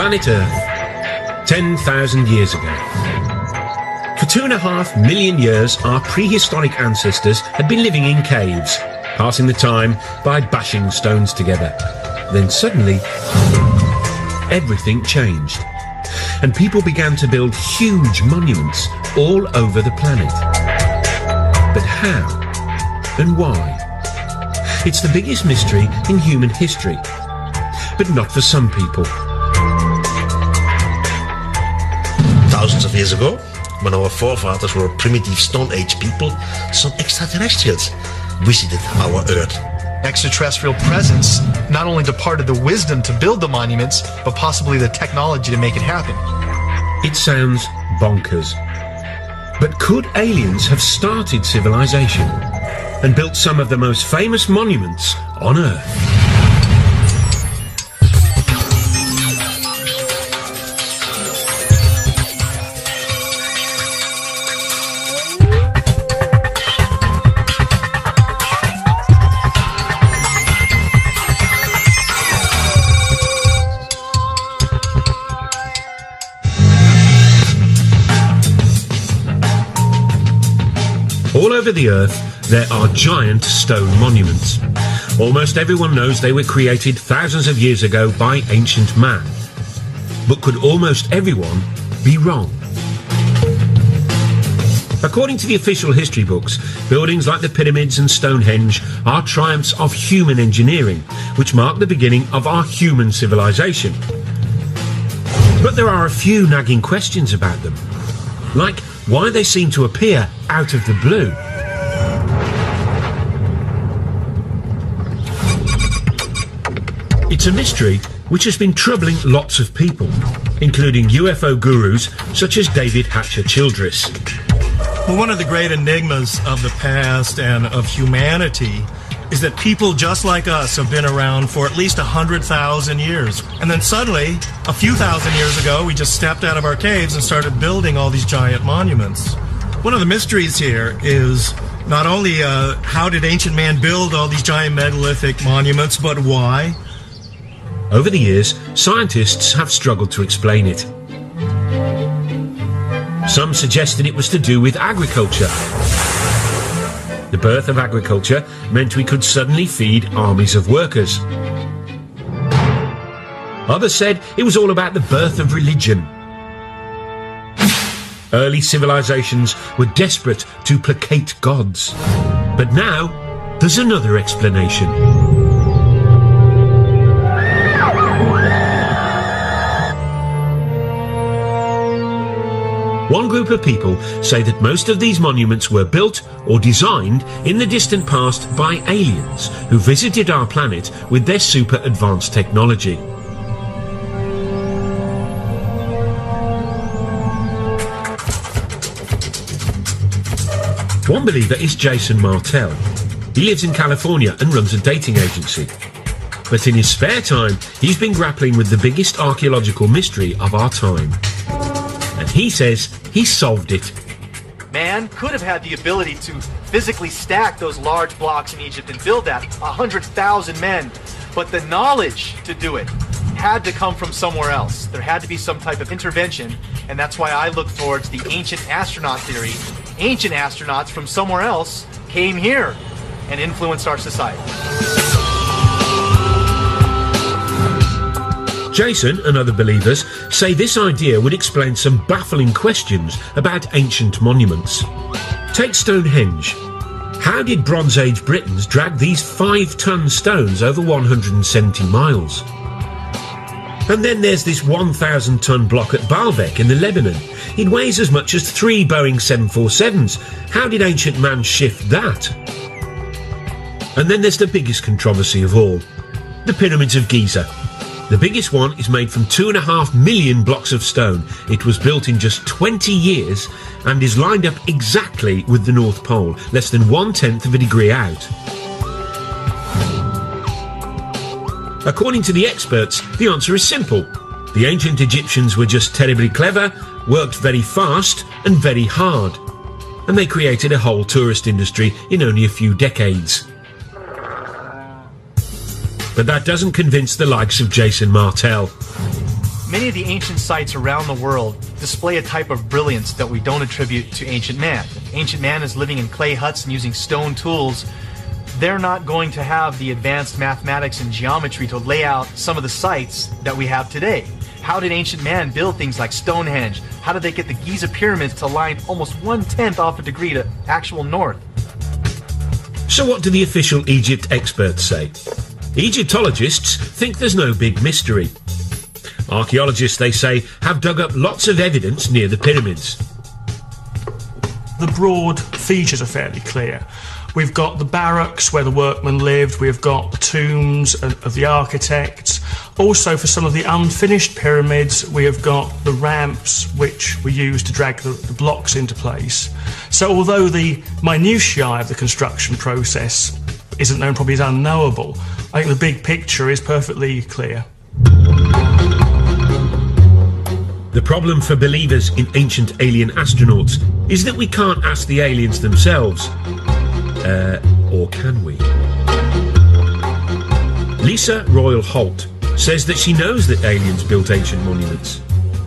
planet Earth, 10,000 years ago. For 2.5 million years, our prehistoric ancestors had been living in caves, passing the time by bashing stones together. Then suddenly, everything changed, and people began to build huge monuments all over the planet. But how and why? It's the biggest mystery in human history, but not for some people. Thousands of years ago, when our forefathers were primitive Stone Age people, some extraterrestrials visited our Earth. Extraterrestrial presence not only departed the wisdom to build the monuments, but possibly the technology to make it happen. It sounds bonkers. But could aliens have started civilization and built some of the most famous monuments on Earth? All over the Earth, there are giant stone monuments. Almost everyone knows they were created thousands of years ago by ancient man. But could almost everyone be wrong? According to the official history books, buildings like the Pyramids and Stonehenge are triumphs of human engineering, which mark the beginning of our human civilization. But there are a few nagging questions about them, like why they seem to appear out of the blue. It's a mystery which has been troubling lots of people, including UFO gurus such as David Hatcher Childress. Well, one of the great enigmas of the past and of humanity is that people just like us have been around for at least 100,000 years. And then suddenly, a few thousand years ago, we just stepped out of our caves and started building all these giant monuments. One of the mysteries here is not only how did ancient man build all these giant megalithic monuments, but why? Over the years, scientists have struggled to explain it. Some suggested it was to do with agriculture. The birth of agriculture meant we could suddenly feed armies of workers. Others said it was all about the birth of religion. Early civilizations were desperate to placate gods. But now, there's another explanation. One group of people say that most of these monuments were built or designed in the distant past by aliens who visited our planet with their super advanced technology. One believer is Jason Martell. He lives in California and runs a dating agency. But in his spare time, he's been grappling with the biggest archaeological mystery of our time. And he says he solved it. Man could have had the ability to physically stack those large blocks in Egypt and build that, 100,000 men. But the knowledge to do it had to come from somewhere else. There had to be some type of intervention, and that's why I look towards the ancient astronaut theory. Ancient astronauts from somewhere else came here and influenced our society. Jason and other believers say this idea would explain some baffling questions about ancient monuments. Take Stonehenge. How did Bronze Age Britons drag these 5-ton stones over 170 miles? And then there's this 1,000-ton block at Baalbek in the Lebanon. It weighs as much as 3 Boeing 747s. How did ancient man shift that? And then there's the biggest controversy of all, the Pyramids of Giza. The biggest one is made from 2.5 million blocks of stone. It was built in just 20 years and is lined up exactly with the North Pole, less than 1/10 of a degree out. According to the experts, the answer is simple. The ancient Egyptians were just terribly clever, worked very fast and very hard. And they created a whole tourist industry in only a few decades. But that doesn't convince the likes of Jason Martell. Many of the ancient sites around the world display a type of brilliance that we don't attribute to ancient man. If ancient man is living in clay huts and using stone tools, they're not going to have the advanced mathematics and geometry to lay out some of the sites that we have today. How did ancient man build things like Stonehenge? How did they get the Giza pyramids to line almost 1/10 off a degree to actual north? So what do the official Egypt experts say? Egyptologists think there's no big mystery. Archaeologists, they say, have dug up lots of evidence near the pyramids. The broad features are fairly clear. We've got the barracks where the workmen lived, we've got the tombs of the architects. Also, for some of the unfinished pyramids, we have got the ramps which were used to drag the blocks into place. So although the minutiae of the construction process isn't known, probably is unknowable, I think the big picture is perfectly clear. The problem for believers in ancient alien astronauts is that we can't ask the aliens themselves. Or can we? Lisa Royal Holt says that she knows that aliens built ancient monuments.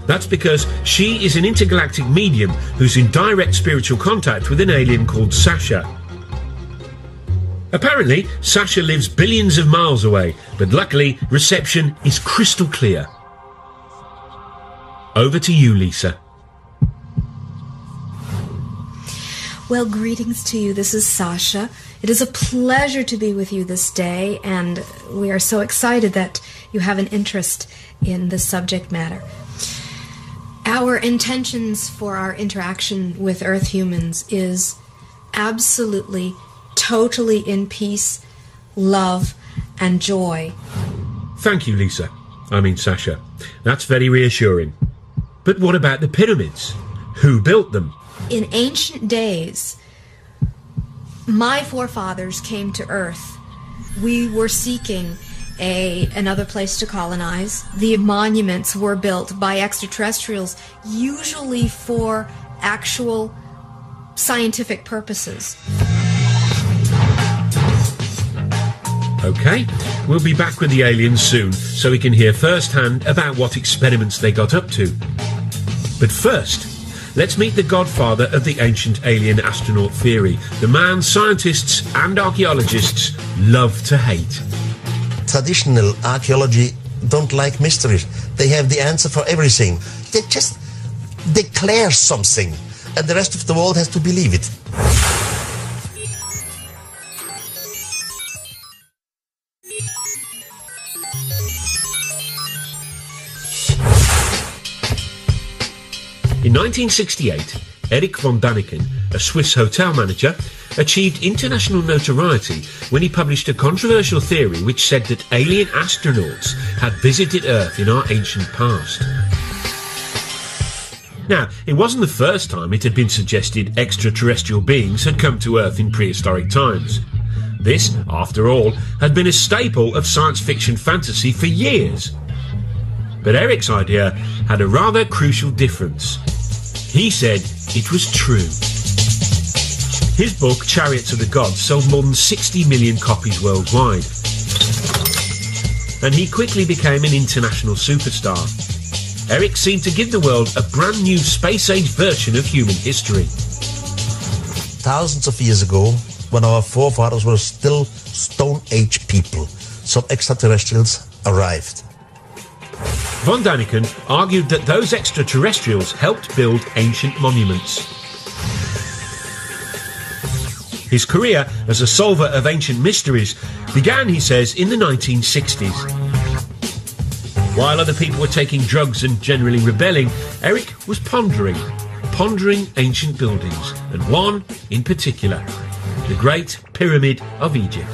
That's because she is an intergalactic medium who's in direct spiritual contact with an alien called Sasha. Apparently, Sasha lives billions of miles away, but luckily, reception is crystal clear. Over to you, Lisa. Well, greetings to you. This is Sasha. It is a pleasure to be with you this day, and we are so excited that you have an interest in this subject matter. Our intentions for our interaction with Earth humans is absolutely, totally in peace, love, and joy. Thank you, Lisa. I mean, Sasha. That's very reassuring. But what about the pyramids? Who built them? In ancient days, my forefathers came to Earth. We were seeking another place to colonize. The monuments were built by extraterrestrials, usually for actual scientific purposes. Okay, we'll be back with the aliens soon, so we can hear firsthand about what experiments they got up to. But first, let's meet the godfather of the ancient alien astronaut theory, the man scientists and archaeologists love to hate. Traditional archaeology don't like mysteries. They have the answer for everything. They just declare something, and the rest of the world has to believe it. In 1968, Erich von Däniken, a Swiss hotel manager, achieved international notoriety when he published a controversial theory which said that alien astronauts had visited Earth in our ancient past. Now, it wasn't the first time it had been suggested extraterrestrial beings had come to Earth in prehistoric times. This, after all, had been a staple of science fiction fantasy for years. But Erich's idea had a rather crucial difference. He said it was true. His book, Chariots of the Gods, sold more than 60 million copies worldwide. And he quickly became an international superstar. Erich seemed to give the world a brand new space-age version of human history. Thousands of years ago, when our forefathers were still Stone Age people, some extraterrestrials arrived. Von Däniken argued that those extraterrestrials helped build ancient monuments. His career as a solver of ancient mysteries began, he says, in the 1960s. While other people were taking drugs and generally rebelling, Erich was pondering ancient buildings, and one in particular, the Great Pyramid of Egypt.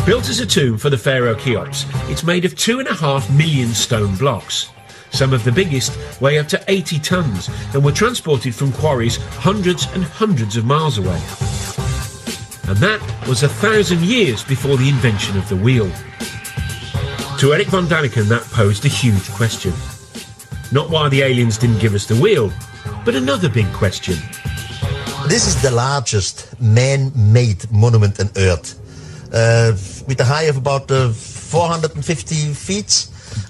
Built as a tomb for the pharaoh Cheops, it's made of 2.5 million stone blocks. Some of the biggest weigh up to 80 tons and were transported from quarries hundreds and hundreds of miles away. And that was 1,000 years before the invention of the wheel. To Erich von Däniken, that posed a huge question. Not why the aliens didn't give us the wheel, but another big question. This is the largest man-made monument on Earth, with a height of about 450 feet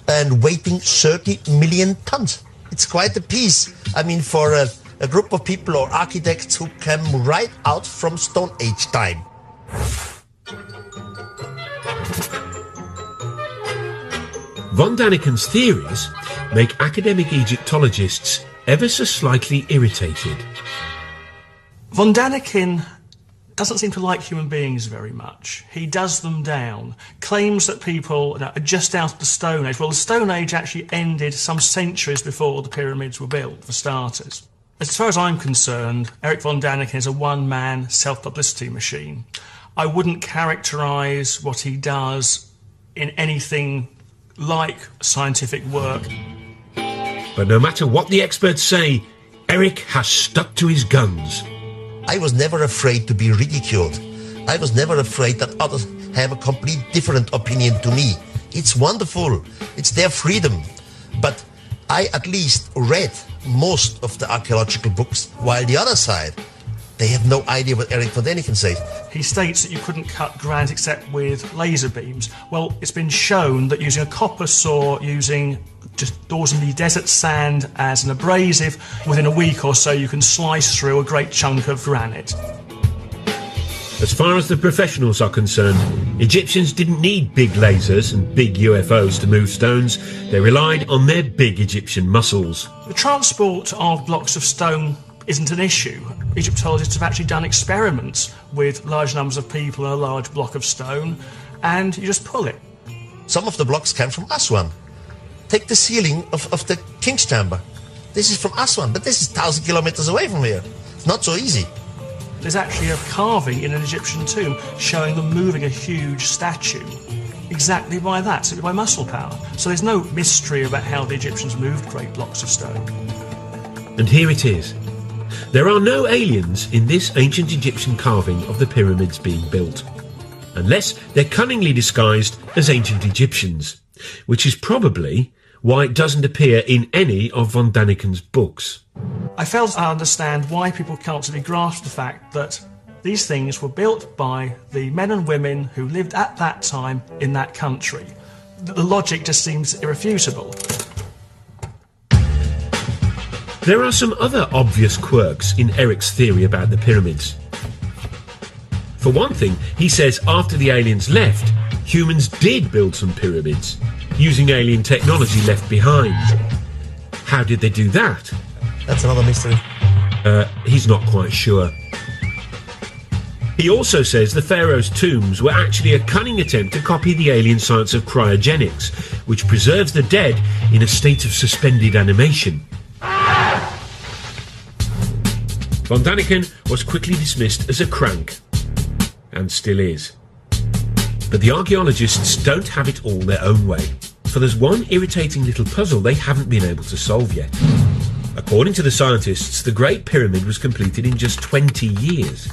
and weighing 30 million tons. It's quite a piece. I mean, for a group of people or architects who came right out from Stone Age time. Von Daniken's theories make academic Egyptologists ever so slightly irritated. Von Daniken doesn't seem to like human beings very much. He does them down, claims that people are just out of the Stone Age. Well, the Stone Age actually ended some centuries before the pyramids were built, for starters. As far as I'm concerned, Erich von Daniken is a one-man self-publicity machine. I wouldn't characterise what he does in anything like scientific work. But no matter what the experts say, Erich has stuck to his guns. I was never afraid to be ridiculed. I was never afraid that others have a complete different opinion to me. It's wonderful. It's their freedom. But I at least read most of the archaeological books, while the other side, they have no idea what Erich von Daniken says. He states that you couldn't cut granite except with laser beams. Well, it's been shown that using a copper saw, using just ordinary desert sand as an abrasive, within a week or so you can slice through a great chunk of granite. As far as the professionals are concerned, Egyptians didn't need big lasers and big UFOs to move stones. They relied on their big Egyptian muscles. The transport of blocks of stone isn't an issue. Egyptologists have actually done experiments with large numbers of people in a large block of stone, and you just pull it. Some of the blocks came from Aswan. Take the ceiling of the King's Chamber. This is from Aswan, but this is 1,000 kilometers away from here. It's not so easy. There's actually a carving in an Egyptian tomb showing them moving a huge statue exactly by that, simply by muscle power. So there's no mystery about how the Egyptians moved great blocks of stone. And here it is. There are no aliens in this ancient Egyptian carving of the pyramids being built, unless they're cunningly disguised as ancient Egyptians, which is probably why it doesn't appear in any of von Daniken's books. I fail to understand why people can't really grasp the fact that these things were built by the men and women who lived at that time in that country. The logic just seems irrefutable. There are some other obvious quirks in Erich's theory about the pyramids. For one thing, he says after the aliens left, humans did build some pyramids, using alien technology left behind. How did they do that? That's another mystery. He's not quite sure. He also says the pharaoh's tombs were actually a cunning attempt to copy the alien science of cryogenics, which preserves the dead in a state of suspended animation. Von Daniken was quickly dismissed as a crank, and still is. But the archaeologists don't have it all their own way, for there's one irritating little puzzle they haven't been able to solve yet. According to the scientists, the Great Pyramid was completed in just 20 years.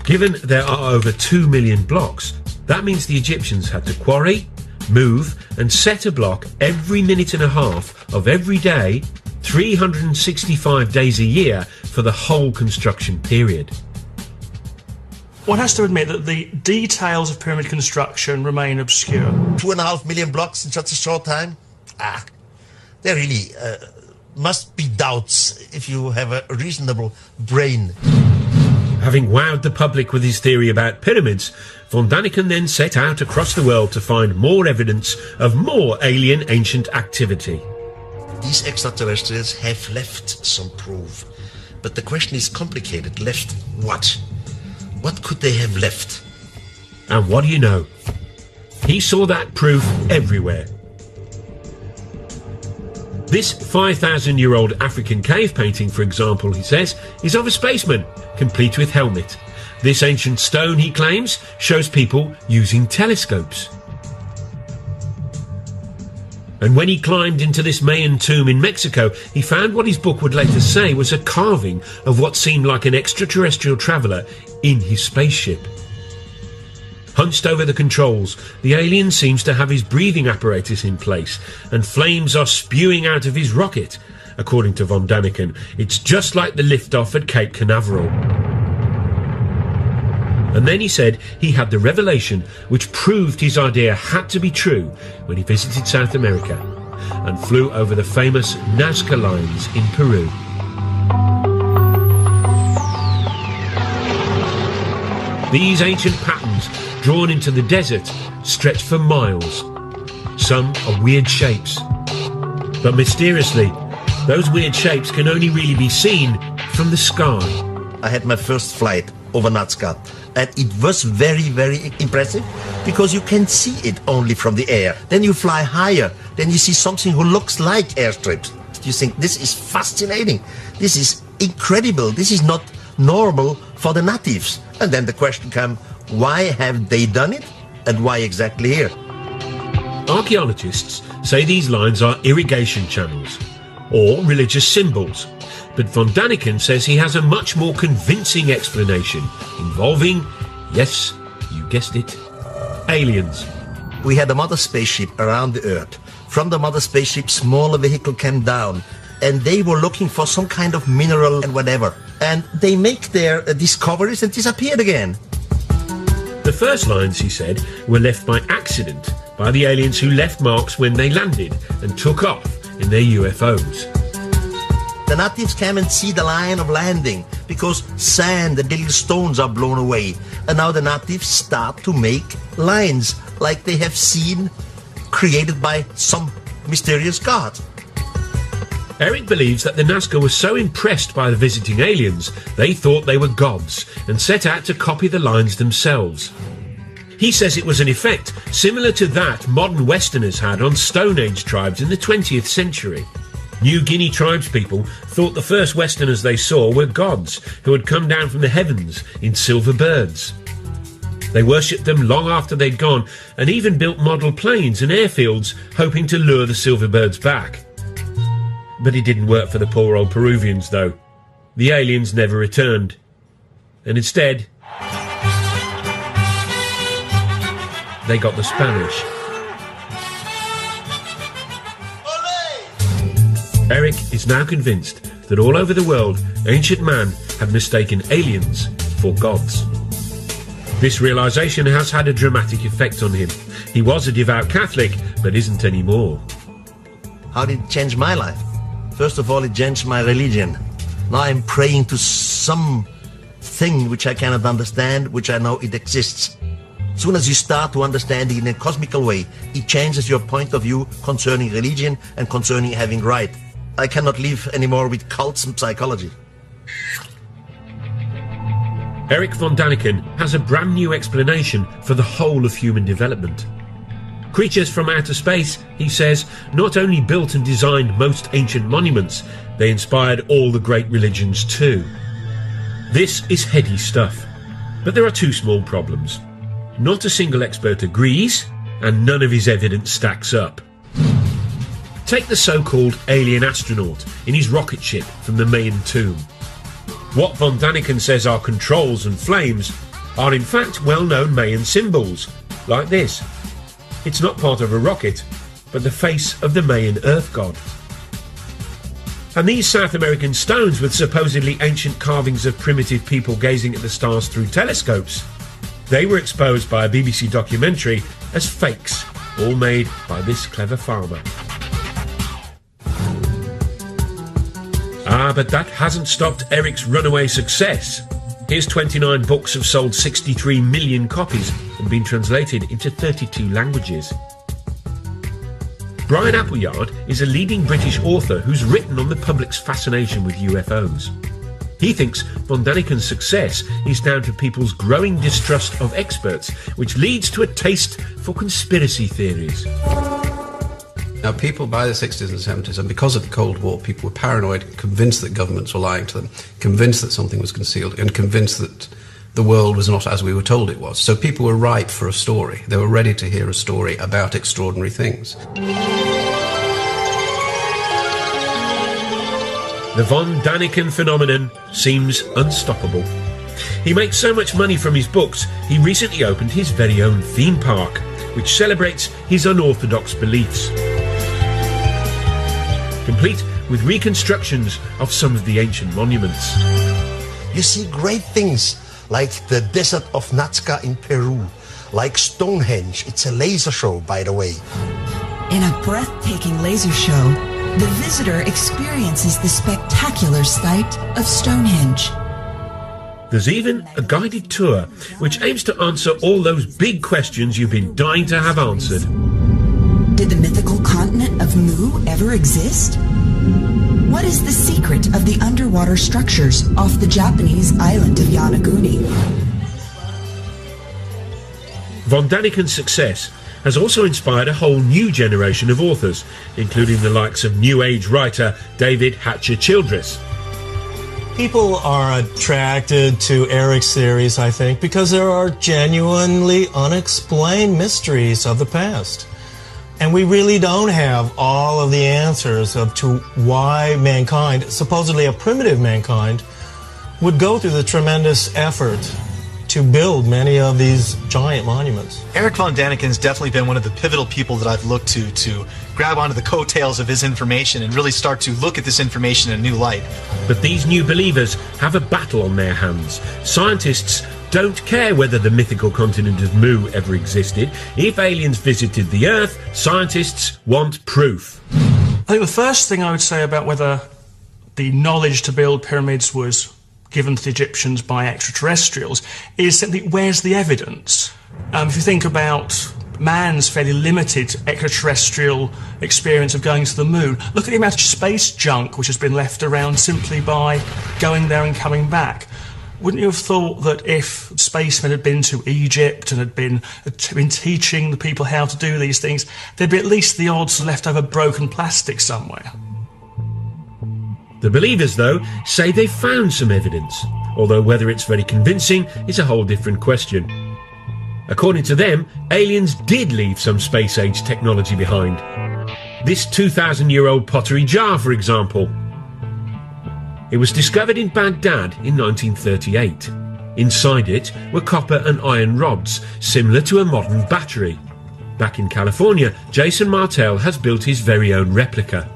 Given there are over 2 million blocks, that means the Egyptians had to quarry, move and set a block every minute and a half of every day, 365 days a year for the whole construction period. One has to admit that the details of pyramid construction remain obscure. 2.5 million blocks in such a short time? There really must be doubts if you have a reasonable brain. Having wowed the public with his theory about pyramids, von Daniken then set out across the world to find more evidence of more alien ancient activity. These extraterrestrials have left some proof. But the question is complicated. Left what? What could they have left? And what do you know? He saw that proof everywhere. This 5,000-year-old African cave painting, for example, he says, is of a spaceman, complete with helmet. This ancient stone, he claims, shows people using telescopes. And when he climbed into this Mayan tomb in Mexico, he found what his book would later say was a carving of what seemed like an extraterrestrial traveller in his spaceship. Hunched over the controls, the alien seems to have his breathing apparatus in place, and flames are spewing out of his rocket. According to von Daniken, it's just like the liftoff at Cape Canaveral. And then he said he had the revelation which proved his idea had to be true when he visited South America and flew over the famous Nazca lines in Peru. These ancient patterns, drawn into the desert, stretch for miles. Some are weird shapes. But mysteriously, those weird shapes can only really be seen from the sky. I had my first flight over Nazca, and it was very, very impressive because you can see it only from the air. Then you fly higher, then you see something who looks like airstrips. You think, this is fascinating, this is incredible, this is not normal for the natives. And then the question comes, why have they done it, and why exactly here? Archaeologists say these lines are irrigation channels or religious symbols, but von Daniken says he has a much more convincing explanation involving, yes, you guessed it, aliens. We had a mother spaceship around the Earth. From the mother spaceship, smaller vehicle came down, and they were looking for some kind of mineral and whatever. And they make their discoveries and disappeared again. The first lines, he said, were left by accident by the aliens who left marks when they landed and took off in their UFO'S. The natives came and see the line of landing because sand and little stones are blown away. And now the natives start to make lines like they have seen created by some mysterious god. Eric believes that the Nazca were so impressed by the visiting aliens, they thought they were gods and set out to copy the lines themselves. He says it was an effect similar to that modern Westerners had on Stone Age tribes in the 20th century. New Guinea tribespeople thought the first Westerners they saw were gods who had come down from the heavens in silver birds. They worshipped them long after they'd gone and even built model planes and airfields hoping to lure the silver birds back. But it didn't work for the poor old Peruvians, though. The aliens never returned. And instead, they got the Spanish. Eric is now convinced that all over the world, ancient man had mistaken aliens for gods. This realization has had a dramatic effect on him. He was a devout Catholic, but isn't anymore. How did it change my life? First of all, it changed my religion. Now I'm praying to some thing which I cannot understand, which I know it exists. As soon as you start to understand it in a cosmical way, it changes your point of view concerning religion and concerning having right. I cannot live anymore with cults and psychology. Eric von Daniken has a brand new explanation for the whole of human development. Creatures from outer space, he says, not only built and designed most ancient monuments, they inspired all the great religions too. This is heady stuff, but there are two small problems. Not a single expert agrees, and none of his evidence stacks up. Take the so-called alien astronaut in his rocket ship from the Mayan tomb. What von Daniken says are controls and flames are in fact well-known Mayan symbols, like this. It's not part of a rocket, but the face of the Mayan earth god. And these South American stones with supposedly ancient carvings of primitive people gazing at the stars through telescopes, they were exposed by a BBC documentary as fakes, all made by this clever farmer. But that hasn't stopped Eric's runaway success. His 29 books have sold 63 million copies and been translated into 32 languages. Brian Appleyard is a leading British author who's written on the public's fascination with UFOs. He thinks von Daniken's success is down to people's growing distrust of experts, which leads to a taste for conspiracy theories. Now, people by the 60s and 70s, and because of the Cold War, people were paranoid, convinced that governments were lying to them, convinced that something was concealed, and convinced that the world was not as we were told it was. So people were ripe for a story. They were ready to hear a story about extraordinary things. The von Daniken phenomenon seems unstoppable. He makes so much money from his books, he recently opened his very own theme park, which celebrates his unorthodox beliefs. Complete with reconstructions of some of the ancient monuments. You see great things like the desert of Nazca in Peru, like Stonehenge. It's a laser show, by the way. In a breathtaking laser show, the visitor experiences the spectacular sight of Stonehenge. There's even a guided tour which aims to answer all those big questions you've been dying to have answered. Did the mythical continent of Mu ever exist? What is the secret of the underwater structures off the Japanese island of Yonaguni? Von Daniken's success has also inspired a whole new generation of authors, including the likes of New Age writer David Hatcher Childress. People are attracted to Eric's theories, I think, because there are genuinely unexplained mysteries of the past. And we really don't have all of the answers to why mankind, supposedly a primitive mankind, would go through the tremendous effort to build many of these giant monuments. Eric von Daniken's definitely been one of the pivotal people that I've looked to grab onto the coattails of his information and really start to look at this information in a new light. But these new believers have a battle on their hands. Scientists don't care whether the mythical continent of Mu ever existed. If aliens visited the Earth, scientists want proof. I think the first thing I would say about whether the knowledge to build pyramids was given to the Egyptians by extraterrestrials is simply, where's the evidence? If you think about man's fairly limited extraterrestrial experience of going to the moon, look at the amount of space junk which has been left around simply by going there and coming back. Wouldn't you have thought that if spacemen had been to Egypt and had been teaching the people how to do these things, there'd be at least the odds of leftover broken plastic somewhere? The believers, though, say they've found some evidence, although whether it's very convincing is a whole different question. According to them, aliens did leave some space-age technology behind. This 2,000-year-old pottery jar, for example. It was discovered in Baghdad in 1938. Inside it were copper and iron rods, similar to a modern battery. Back in California, Jason Martell has built his very own replica.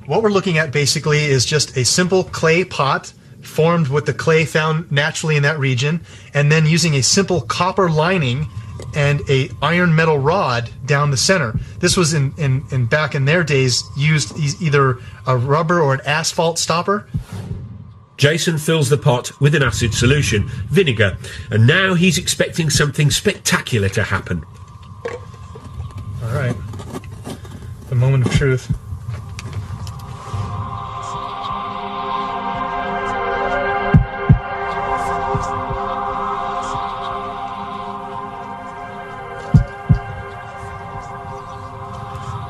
What we're looking at basically is just a simple clay pot formed with the clay found naturally in that region, and then using a simple copper lining and a iron metal rod down the center. This was in back in their days used either a rubber or an asphalt stopper. Jason fills the pot with an acid solution, vinegar, and now he's expecting something spectacular to happen. All right, the moment of truth.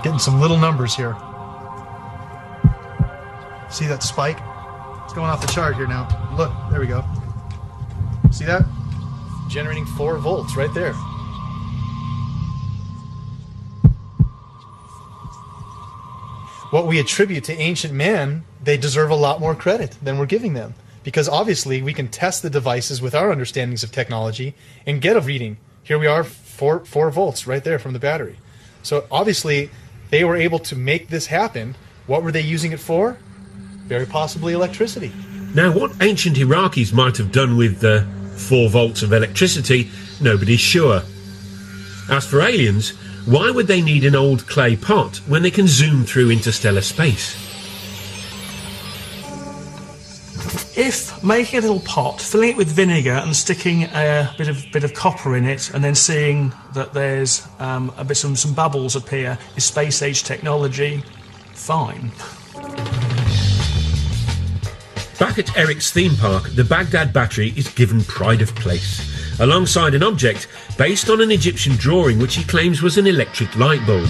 Getting some little numbers here. See that spike? It's going off the chart here now. Look, there we go. See that? Generating 4 volts right there. What we attribute to ancient man, they deserve a lot more credit than we're giving them. Because obviously we can test the devices with our understandings of technology and get a reading. Here we are, 4 volts right there from the battery. So obviously they were able to make this happen. What were they using it for? Very possibly electricity. Now, what ancient Iraqis might have done with the 4 volts of electricity, nobody's sure. As for aliens, why would they need an old clay pot when they can zoom through interstellar space? If making a little pot, filling it with vinegar and sticking a bit of copper in it, and then seeing that there's some bubbles appear, is space-age technology, fine. Back at Eric's theme park, the Baghdad battery is given pride of place, alongside an object based on an Egyptian drawing which he claims was an electric light bulb.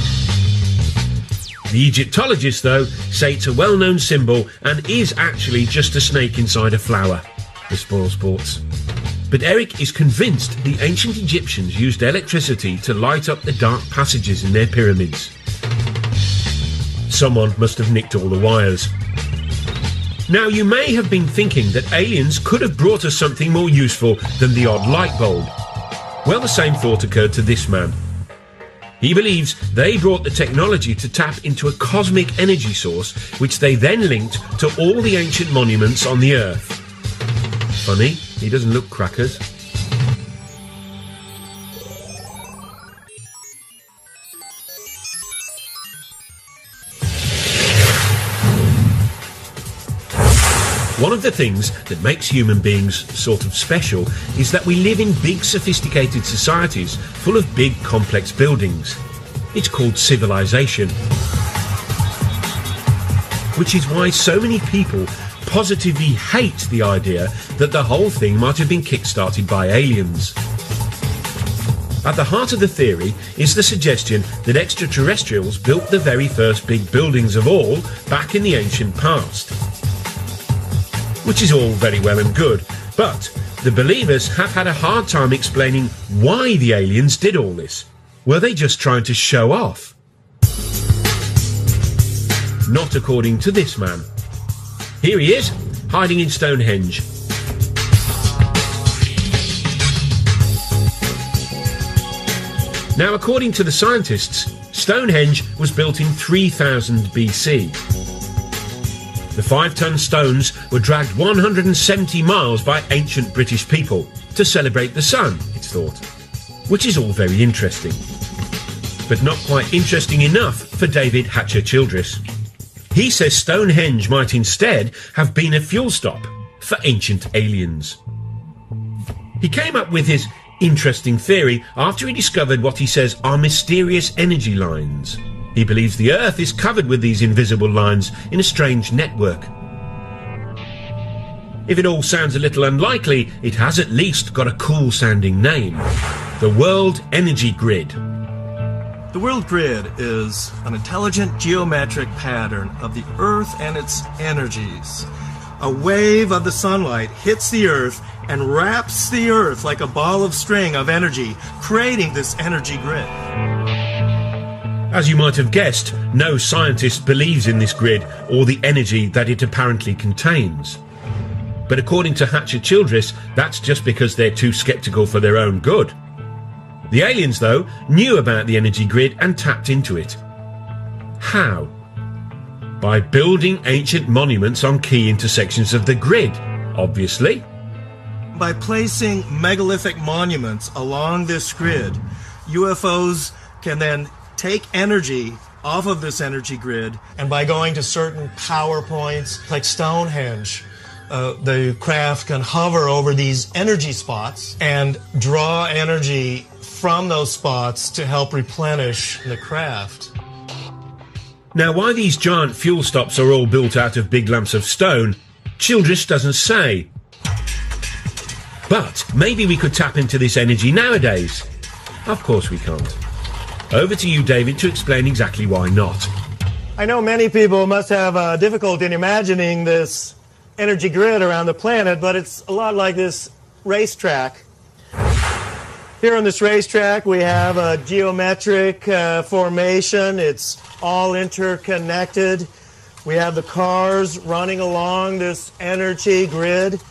The Egyptologists, though, say it's a well-known symbol and is actually just a snake inside a flower. The spoil sports. But Eric is convinced the ancient Egyptians used electricity to light up the dark passages in their pyramids. Someone must have nicked all the wires. Now, you may have been thinking that aliens could have brought us something more useful than the odd light bulb. Well, the same thought occurred to this man. He believes they brought the technology to tap into a cosmic energy source, which they then linked to all the ancient monuments on the Earth. Funny? He doesn't look crackers. One of the things that makes human beings sort of special is that we live in big sophisticated societies full of big complex buildings. It's called civilization. Which is why so many people positively hate the idea that the whole thing might have been kick-started by aliens. At the heart of the theory is the suggestion that extraterrestrials built the very first big buildings of all back in the ancient past. Which is all very well and good, but the believers have had a hard time explaining why the aliens did all this. Were they just trying to show off? Not according to this man. Here he is, hiding in Stonehenge. Now, according to the scientists, Stonehenge was built in 3000 BC. The 5-ton stones were dragged 170 miles by ancient British people to celebrate the sun, it's thought. Which is all very interesting. But not quite interesting enough for David Hatcher-Childress. He says Stonehenge might instead have been a fuel stop for ancient aliens. He came up with his interesting theory after he discovered what he says are mysterious energy lines. He believes the Earth is covered with these invisible lines in a strange network. If it all sounds a little unlikely, it has at least got a cool-sounding name. The World Energy Grid. The world grid is an intelligent geometric pattern of the Earth and its energies. A wave of the sunlight hits the Earth and wraps the Earth like a ball of string of energy, creating this energy grid. As you might have guessed, no scientist believes in this grid or the energy that it apparently contains. But according to Hatcher-Childress, that's just because they're too sceptical for their own good. The aliens, though, knew about the energy grid and tapped into it. How? By building ancient monuments on key intersections of the grid, obviously. By placing megalithic monuments along this grid, UFOs can then take energy off of this energy grid, and by going to certain power points like Stonehenge, the craft can hover over these energy spots and draw energy from those spots to help replenish the craft. Now, why these giant fuel stops are all built out of big lumps of stone, Childress doesn't say. But maybe we could tap into this energy nowadays. Of course we can't. Over to you, David, to explain exactly why not. I know many people must have difficulty in imagining this energy grid around the planet, but it's a lot like this racetrack. Here on this racetrack, we have a geometric formation. It's all interconnected. We have the cars running along this energy grid.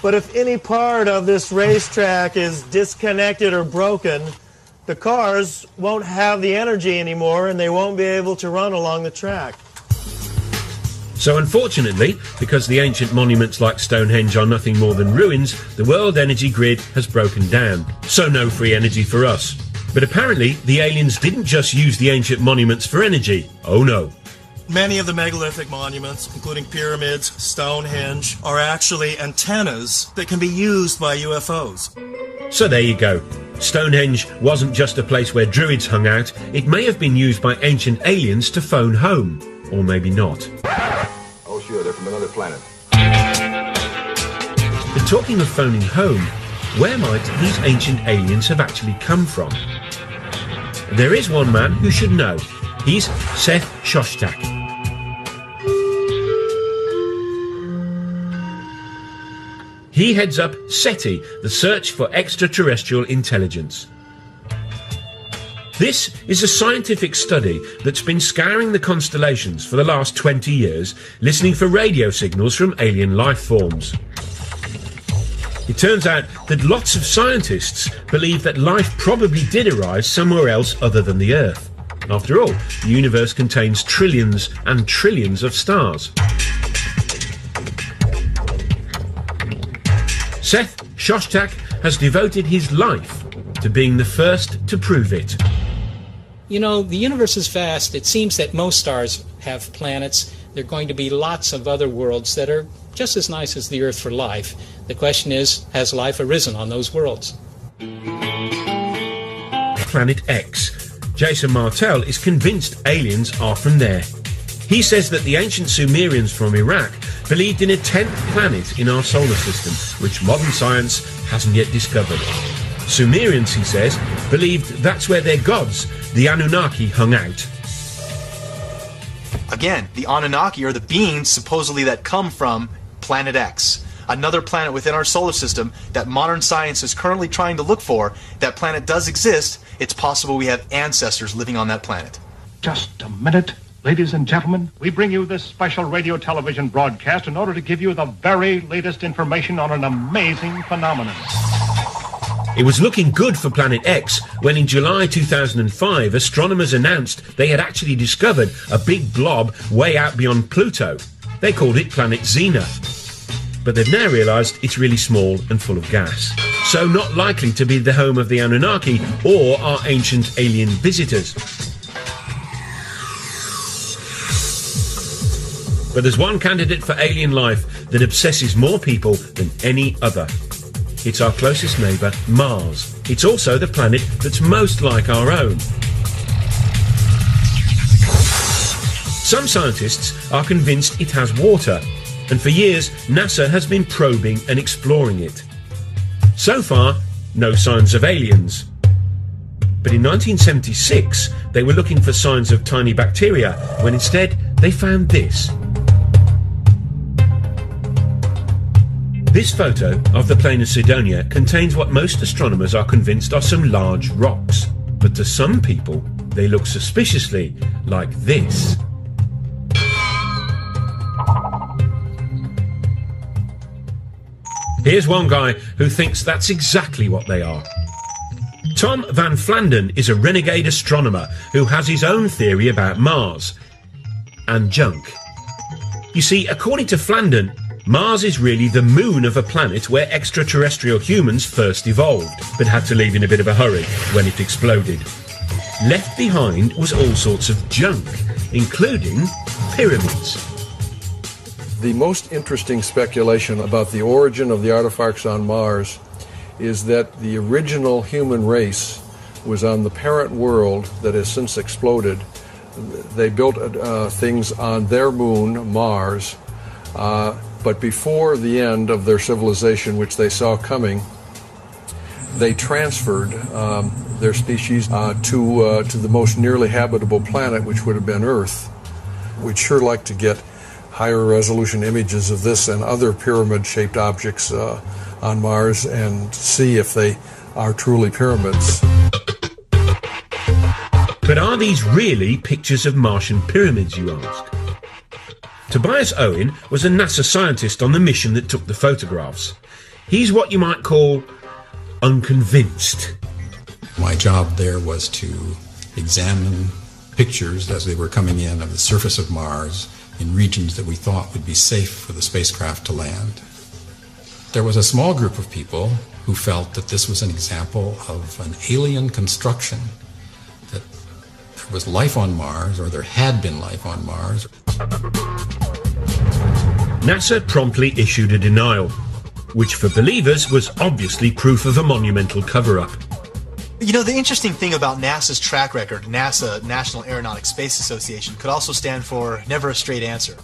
But if any part of this racetrack is disconnected or broken, the cars won't have the energy anymore and they won't be able to run along the track. So unfortunately, because the ancient monuments like Stonehenge are nothing more than ruins, the world energy grid has broken down. So no free energy for us. But apparently, the aliens didn't just use the ancient monuments for energy. Oh no. Many of the megalithic monuments, including pyramids, Stonehenge, are actually antennas that can be used by UFOs. So there you go. Stonehenge wasn't just a place where druids hung out. It may have been used by ancient aliens to phone home. Or maybe not. Oh sure, they're from another planet. But talking of phoning home, where might these ancient aliens have actually come from? There is one man who should know. He's Seth Shostak. He heads up SETI, the Search for Extraterrestrial Intelligence. This is a scientific study that's been scouring the constellations for the last 20 years, listening for radio signals from alien life forms. It turns out that lots of scientists believe that life probably did arise somewhere else other than the Earth. After all, the universe contains trillions and trillions of stars. Seth Shostak has devoted his life to being the first to prove it. You know, the universe is vast. It seems that most stars have planets. There are going to be lots of other worlds that are just as nice as the Earth for life. The question is, has life arisen on those worlds? Planet X. Jason Martell is convinced aliens are from there. He says that the ancient Sumerians from Iraq believed in a 10th planet in our solar system, which modern science hasn't yet discovered. Sumerians, he says, believed that's where their gods, the Anunnaki, hung out. Again, the Anunnaki are the beings supposedly that come from Planet X, another planet within our solar system that modern science is currently trying to look for. That planet does exist. It's possible we have ancestors living on that planet. Just a minute. Ladies and gentlemen, we bring you this special radio television broadcast in order to give you the very latest information on an amazing phenomenon. It was looking good for Planet X when in July 2005 astronomers announced they had actually discovered a big blob way out beyond Pluto. They called it Planet Xena. But they've now realised it's really small and full of gas, so not likely to be the home of the Anunnaki or our ancient alien visitors. But there's one candidate for alien life that obsesses more people than any other. It's our closest neighbour, Mars. It's also the planet that's most like our own. Some scientists are convinced it has water, and for years NASA has been probing and exploring it. So far, no signs of aliens. But in 1976, they were looking for signs of tiny bacteria, when instead they found this. This photo of the plain of Cydonia contains what most astronomers are convinced are some large rocks. But to some people, they look suspiciously like this. Here's one guy who thinks that's exactly what they are. Tom Van Flandern is a renegade astronomer who has his own theory about Mars and junk. You see, according to Flandern, Mars is really the moon of a planet where extraterrestrial humans first evolved, but had to leave in a bit of a hurry when it exploded. Left behind was all sorts of junk, including pyramids. The most interesting speculation about the origin of the artifacts on Mars is that the original human race was on the parent world that has since exploded. They built things on their moon, Mars, but before the end of their civilization, which they saw coming, they transferred their species to the most nearly habitable planet, which would have been Earth. We'd sure like to get higher resolution images of this and other pyramid-shaped objects on Mars and see if they are truly pyramids. But are these really pictures of Martian pyramids, you ask? Tobias Owen was a NASA scientist on the mission that took the photographs. He's what you might call unconvinced. My job there was to examine pictures as they were coming in of the surface of Mars in regions that we thought would be safe for the spacecraft to land. There was a small group of people who felt that this was an example of an alien construction, that there was life on Mars, or there had been life on Mars. NASA promptly issued a denial, which for believers was obviously proof of a monumental cover-up. You know, the interesting thing about NASA's track record, NASA, National Aeronautics Space Association, could also stand for Never a Straight Answer.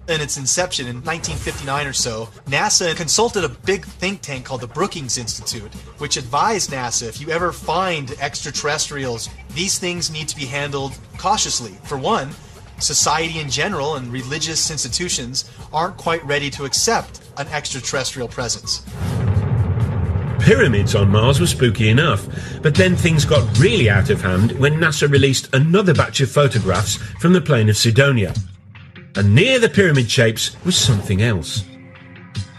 In its inception in 1959 or so, NASA consulted a big think tank called the Brookings Institute, which advised NASA, if you ever find extraterrestrials, these things need to be handled cautiously. For one, society in general and religious institutions aren't quite ready to accept an extraterrestrial presence. Pyramids on Mars were spooky enough, but then things got really out of hand when NASA released another batch of photographs from the plain of Cydonia. And near the pyramid shapes was something else.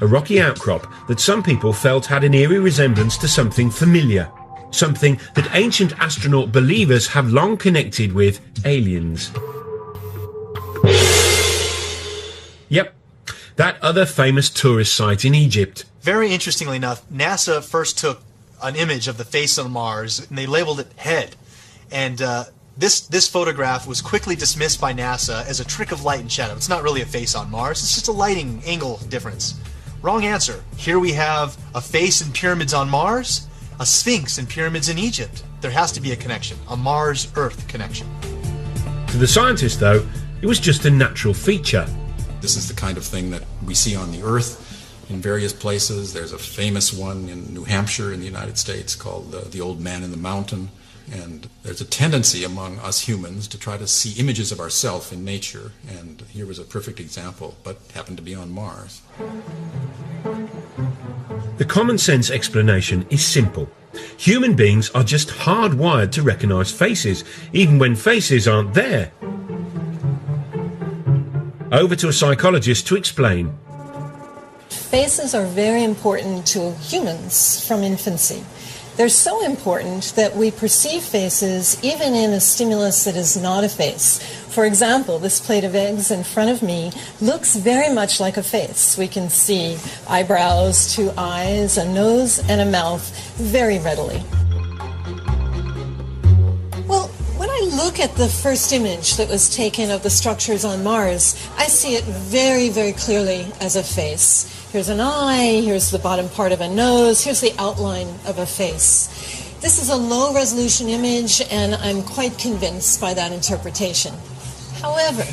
A rocky outcrop that some people felt had an eerie resemblance to something familiar. Something that ancient astronaut believers have long connected with aliens. Yep, that other famous tourist site in Egypt. Very interestingly enough, NASA first took an image of the face on Mars, and they labeled it head. And this photograph was quickly dismissed by NASA as a trick of light and shadow. It's not really a face on Mars, it's just a lighting angle difference. Wrong answer. Here we have a face in pyramids on Mars, a sphinx in pyramids in Egypt. There has to be a connection, a Mars-Earth connection. To the scientist, though, it was just a natural feature. This is the kind of thing that we see on the Earth in various places. There's a famous one in New Hampshire in the United States called the Old Man in the Mountain. And there's a tendency among us humans to try to see images of ourselves in nature. And here was a perfect example, but happened to be on Mars. The common sense explanation is simple. Human beings are just hardwired to recognize faces, even when faces aren't there. Over to a psychologist to explain. Faces are very important to humans from infancy. They're so important that we perceive faces even in a stimulus that is not a face. For example, this plate of eggs in front of me looks very much like a face. We can see eyebrows, two eyes, a nose, and a mouth very readily. Well, when I look at the first image that was taken of the structures on Mars, I see it very, very clearly as a face. Here's an eye, here's the bottom part of a nose, here's the outline of a face. This is a low-resolution image, and I'm quite convinced by that interpretation. However,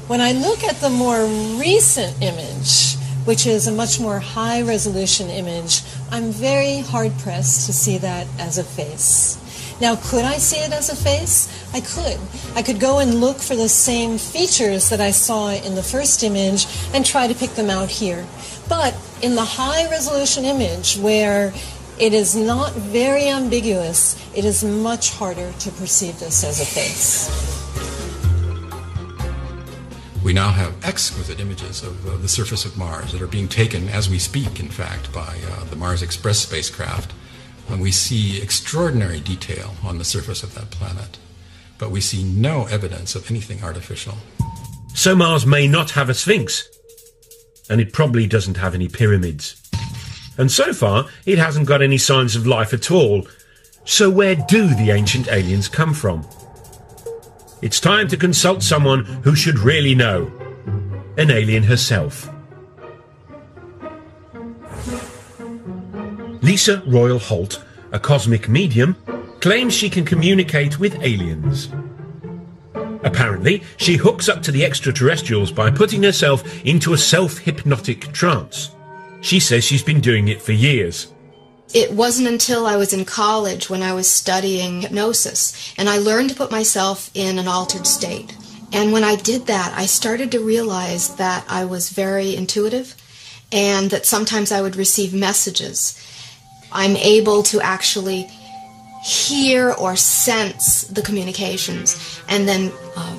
when I look at the more recent image, which is a much more high-resolution image, I'm very hard-pressed to see that as a face. Now, could I see it as a face? I could. I could go and look for the same features that I saw in the first image and try to pick them out here. But in the high-resolution image, where it is not very ambiguous, it is much harder to perceive this as a face. We now have exquisite images of the surface of Mars that are being taken as we speak, in fact, by the Mars Express spacecraft. And we see extraordinary detail on the surface of that planet, but we see no evidence of anything artificial. So Mars may not have a sphinx, and it probably doesn't have any pyramids. And so far, it hasn't got any signs of life at all. So where do the ancient aliens come from? It's time to consult someone who should really know. An alien herself. Lisa Royal Holt, a cosmic medium, claims she can communicate with aliens. Apparently, she hooks up to the extraterrestrials by putting herself into a self-hypnotic trance. She says she's been doing it for years. It wasn't until I was in college when I was studying hypnosis, and I learned to put myself in an altered state. And when I did that, I started to realize that I was very intuitive and that sometimes I would receive messages. I'm able to actually hear or sense the communications and then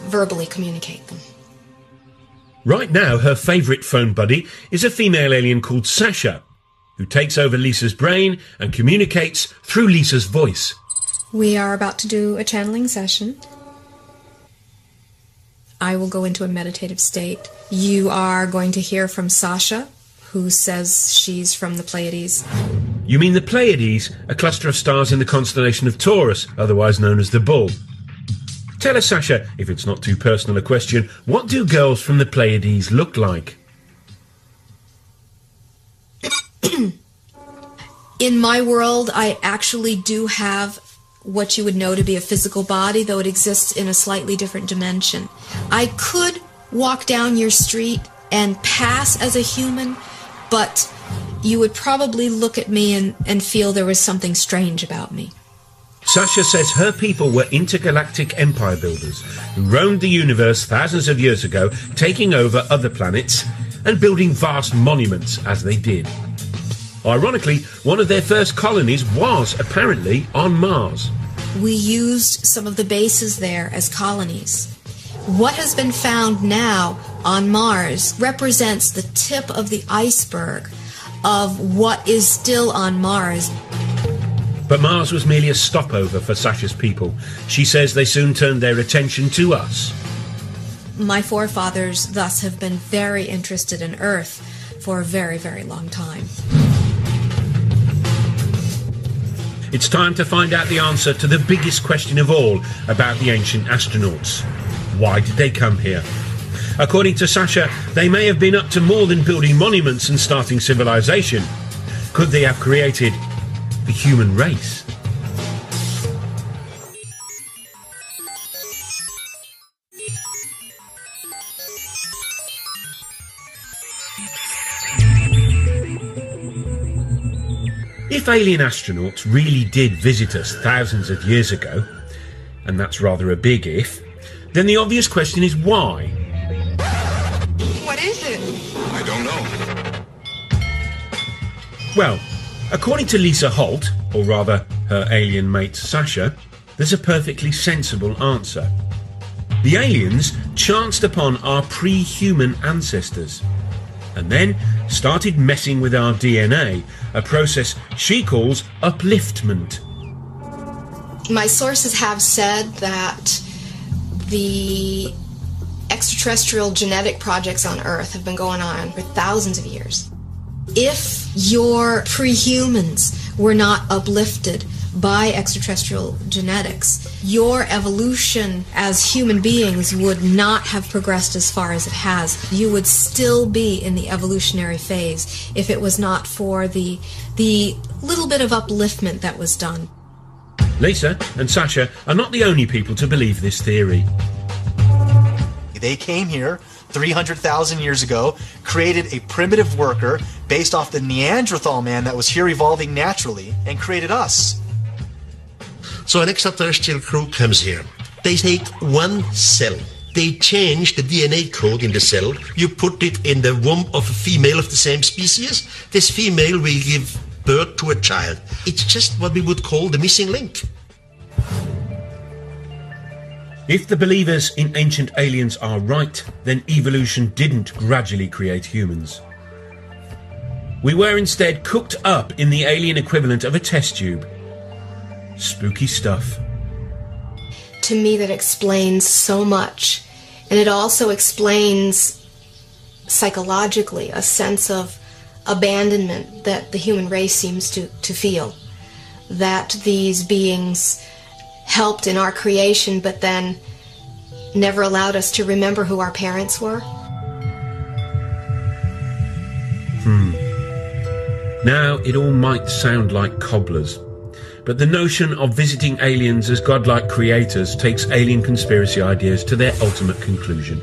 verbally communicate them. Right now, her favourite phone buddy is a female alien called Sasha, who takes over Lisa's brain and communicates through Lisa's voice. We are about to do a channeling session. I will go into a meditative state. You are going to hear from Sasha, who says she's from the Pleiades. You mean the Pleiades, a cluster of stars in the constellation of Taurus, otherwise known as the Bull. Tell us, Sasha, if it's not too personal a question, what do girls from the Pleiades look like? In my world, I actually do have what you would know to be a physical body, though it exists in a slightly different dimension. I could walk down your street and pass as a human, but you would probably look at me and feel there was something strange about me. Sasha says her people were intergalactic empire builders who roamed the universe thousands of years ago, taking over other planets and building vast monuments as they did. Ironically, one of their first colonies was apparently on Mars. We used some of the bases there as colonies. What has been found now on Mars represents the tip of the iceberg of what is still on Mars. But Mars was merely a stopover for Sasha's people. She says they soon turned their attention to us. My forefathers thus have been very interested in Earth for a very, very long time. It's time to find out the answer to the biggest question of all about the ancient astronauts. Why did they come here? According to Sasha, they may have been up to more than building monuments and starting civilization. Could they have created the human race? If alien astronauts really did visit us thousands of years ago, and that's rather a big if, then the obvious question is why? What is it? I don't know. Well, according to Lisa Holt, or rather her alien mate Sasha, there's a perfectly sensible answer. The aliens chanced upon our pre-human ancestors and then started messing with our DNA, a process she calls upliftment. My sources have said that the extraterrestrial genetic projects on Earth have been going on for thousands of years. If your pre-humans were not uplifted by extraterrestrial genetics, your evolution as human beings would not have progressed as far as it has. You would still be in the evolutionary phase if it was not for the little bit of upliftment that was done. Lisa and Sasha are not the only people to believe this theory. They came here 300,000 years ago, created a primitive worker based off the Neanderthal man that was here evolving naturally, and created us. So an extraterrestrial crew comes here. They take one cell. They change the DNA code in the cell. You put it in the womb of a female of the same species. This female will give birth to a child. It's just what we would call the missing link. If the believers in ancient aliens are right, then evolution didn't gradually create humans. We were instead cooked up in the alien equivalent of a test tube. Spooky stuff. To me, that explains so much. And it also explains psychologically a sense of abandonment that the human race seems to feel. That these beings helped in our creation, but then never allowed us to remember who our parents were. Now, it all might sound like cobblers, but the notion of visiting aliens as godlike creators takes alien conspiracy ideas to their ultimate conclusion.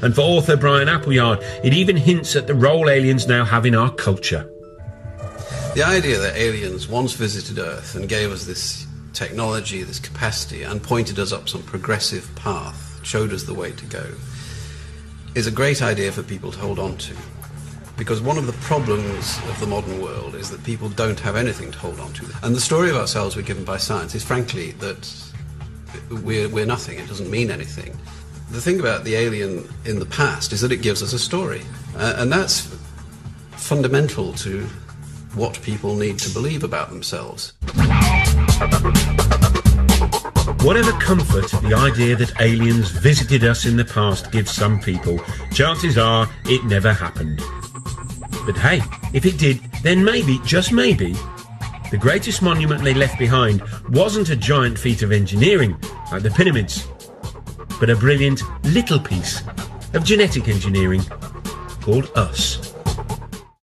And for author Brian Appleyard, it even hints at the role aliens now have in our culture. The idea that aliens once visited Earth and gave us this technology, this capacity, and pointed us up some progressive path, showed us the way to go, is a great idea for people to hold on to. Because one of the problems of the modern world is that people don't have anything to hold on to. And the story of ourselves we're given by science is frankly that we're nothing, it doesn't mean anything. The thing about the alien in the past is that it gives us a story. And that's fundamental to what people need to believe about themselves. Whatever comfort the idea that aliens visited us in the past gives some people, chances are it never happened. But hey, if it did, then maybe, just maybe, the greatest monument they left behind wasn't a giant feat of engineering, like the Pyramids, but a brilliant little piece of genetic engineering called us.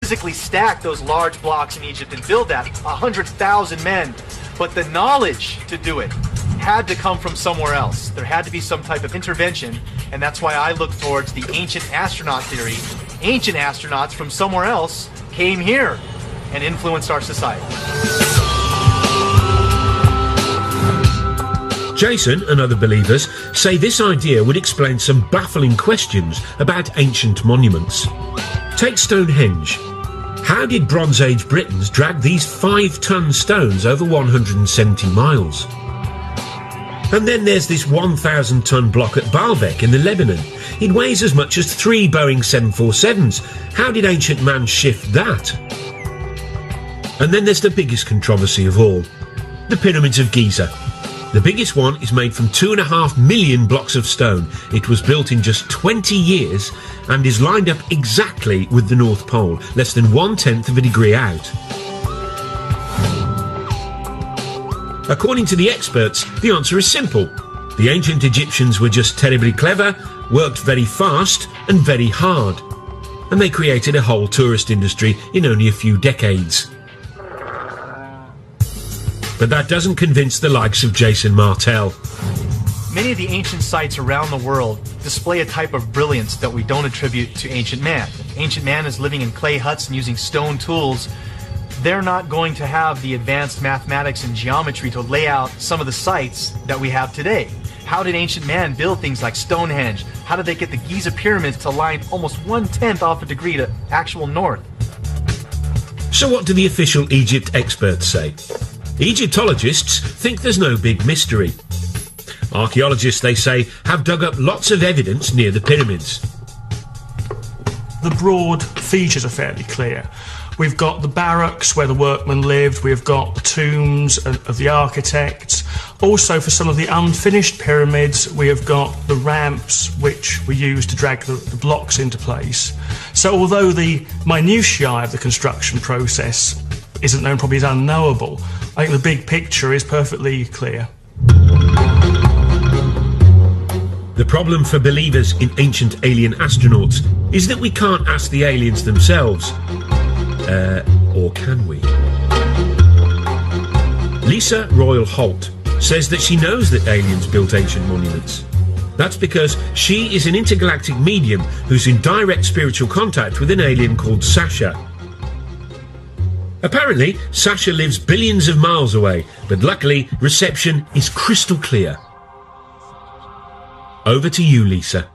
Physically stack those large blocks in Egypt and build that 100,000 men. But the knowledge to do it had to come from somewhere else. There had to be some type of intervention, and that's why I look towards the ancient astronaut theory. Ancient astronauts from somewhere else came here and influenced our society. Jason and other believers say this idea would explain some baffling questions about ancient monuments. Take Stonehenge. How did Bronze Age Britons drag these 5-ton stones over 170 miles? And then there's this 1,000-ton block at Baalbek in the Lebanon. It weighs as much as 3 Boeing 747s. How did ancient man shift that? And then there's the biggest controversy of all, the Pyramids of Giza. The biggest one is made from 2.5 million blocks of stone. It was built in just 20 years and is lined up exactly with the North Pole, less than 1/10 of a degree out. According to the experts, the answer is simple. The ancient Egyptians were just terribly clever, worked very fast and very hard. And they created a whole tourist industry in only a few decades. But that doesn't convince the likes of Jason Martell. Many of the ancient sites around the world display a type of brilliance that we don't attribute to ancient man. If ancient man is living in clay huts and using stone tools, they're not going to have the advanced mathematics and geometry to lay out some of the sites that we have today. How did ancient man build things like Stonehenge? How did they get the Giza pyramids to line almost 1/10 off a degree to actual north? So what do the official Egypt experts say? Egyptologists think there's no big mystery. Archaeologists, they say, have dug up lots of evidence near the pyramids. The broad features are fairly clear. We've got the barracks where the workmen lived, we've got the tombs of the architects. Also, for some of the unfinished pyramids, we have got the ramps which were used to drag the blocks into place. So although the minutiae of the construction process isn't known, probably is unknowable, I think the big picture is perfectly clear. The problem for believers in ancient alien astronauts is that we can't ask the aliens themselves. Or can we? Lisa Royal Holt says that she knows that aliens built ancient monuments. That's because she is an intergalactic medium who's in direct spiritual contact with an alien called Sasha. Apparently, Sasha lives billions of miles away, but luckily, reception is crystal clear. Over to you, Lisa.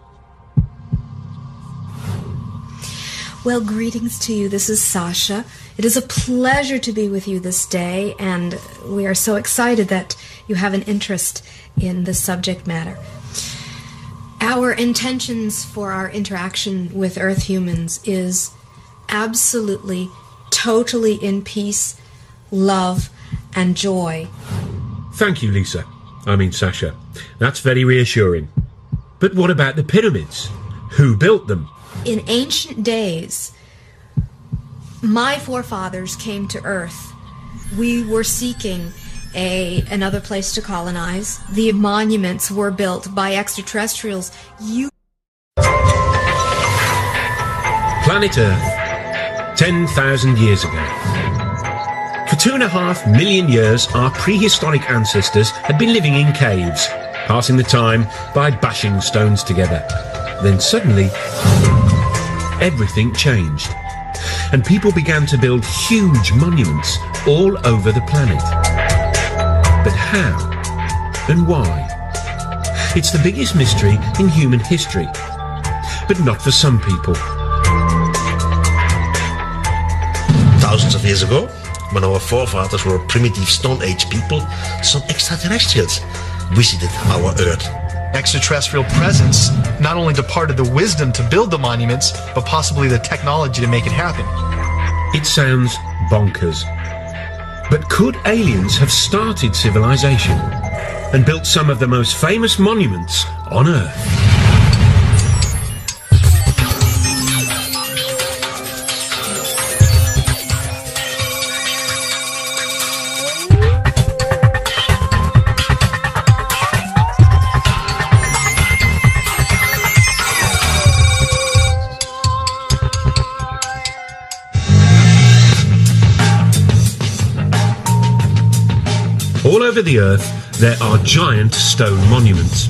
Well, greetings to you. This is Sasha. It is a pleasure to be with you this day, and we are so excited that you have an interest in the subject matter. Our intentions for our interaction with Earth humans is absolutely, totally in peace, love, and joy. Thank you, Lisa. I mean, Sasha. That's very reassuring. But what about the pyramids? Who built them? In ancient days, my forefathers came to Earth. We were seeking another place to colonize. The monuments were built by extraterrestrials. Planet Earth, 10,000 years ago. For 2.5 million years, our prehistoric ancestors had been living in caves, passing the time by bashing stones together. Then suddenly, everything changed, and people began to build huge monuments all over the planet. But how and why? It's the biggest mystery in human history, but not for some people. Thousands of years ago, when our forefathers were primitive Stone Age people, some extraterrestrials visited our Earth. Extraterrestrial presence not only departed the wisdom to build the monuments, but possibly the technology to make it happen. It sounds bonkers. But could aliens have started civilization and built some of the most famous monuments on Earth? All over the Earth, there are giant stone monuments.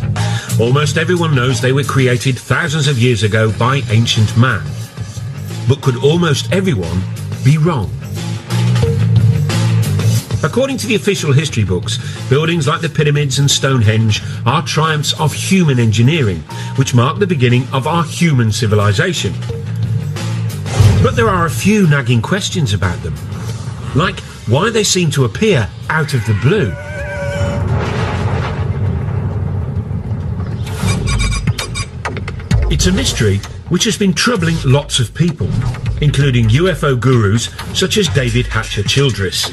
Almost everyone knows they were created thousands of years ago by ancient man. But could almost everyone be wrong? According to the official history books, buildings like the pyramids and Stonehenge are triumphs of human engineering, which mark the beginning of our human civilization. But there are a few nagging questions about them, like why they seem to appear out of the blue. It's a mystery which has been troubling lots of people, including UFO gurus such as David Hatcher Childress.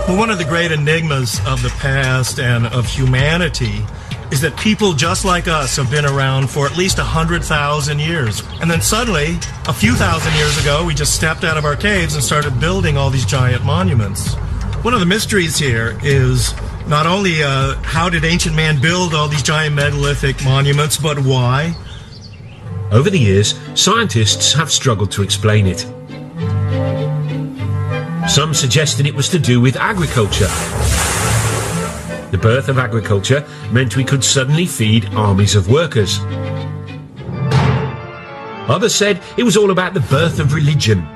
Well, one of the great enigmas of the past and of humanity is that people just like us have been around for at least 100,000 years. And then suddenly, a few thousand years ago, we just stepped out of our caves and started building all these giant monuments. One of the mysteries here is not only how did ancient man build all these giant megalithic monuments, but why? Over the years, scientists have struggled to explain it. Some suggested it was to do with agriculture. The birth of agriculture meant we could suddenly feed armies of workers. Others said it was all about the birth of religion.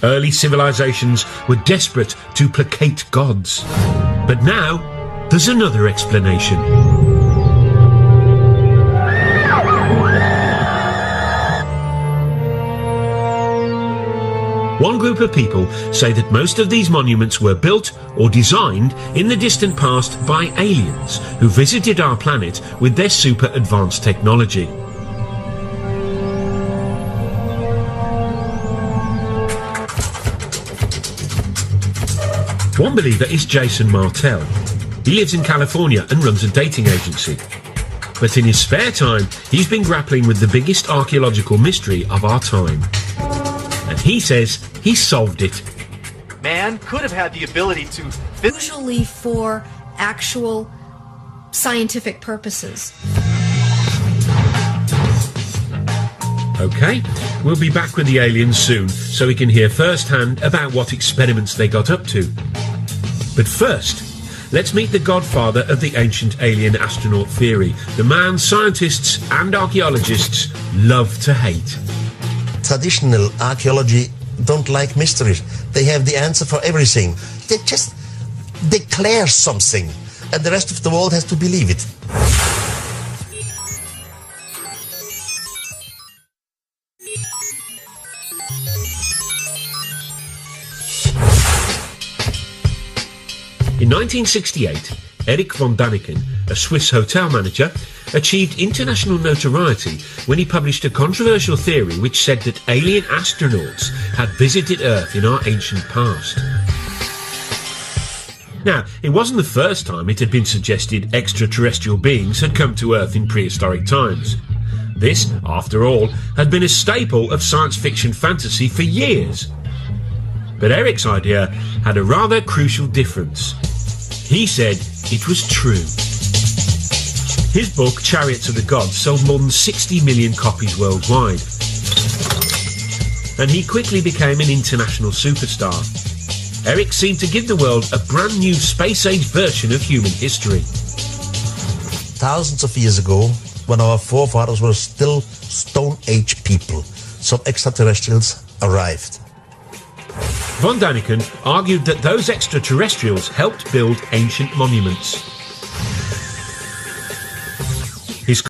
Early civilizations were desperate to placate gods. But now, there's another explanation. One group of people say that most of these monuments were built or designed in the distant past by aliens who visited our planet with their super advanced technology. One believer is Jason Martell. He lives in California and runs a dating agency. But in his spare time, he's been grappling with the biggest archaeological mystery of our time. And he says he solved it. Man could have had the ability to... Usually for actual scientific purposes. Okay, we'll be back with the aliens soon so we can hear firsthand about what experiments they got up to. But first, let's meet the godfather of the ancient alien astronaut theory, the man scientists and archaeologists love to hate. Traditional archaeology don't like mysteries. They have the answer for everything. They just declare something, and the rest of the world has to believe it. In 1968, Erich von Däniken, a Swiss hotel manager, achieved international notoriety when he published a controversial theory which said that alien astronauts had visited Earth in our ancient past. Now, it wasn't the first time it had been suggested extraterrestrial beings had come to Earth in prehistoric times. This, after all, had been a staple of science fiction fantasy for years. But Eric's idea had a rather crucial difference. He said it was true. His book, Chariots of the Gods, sold more than 60 million copies worldwide. And he quickly became an international superstar. Eric seemed to give the world a brand new space-age version of human history. Thousands of years ago, when our forefathers were still Stone Age people, some extraterrestrials arrived. Von Däniken argued that those extraterrestrials helped build ancient monuments.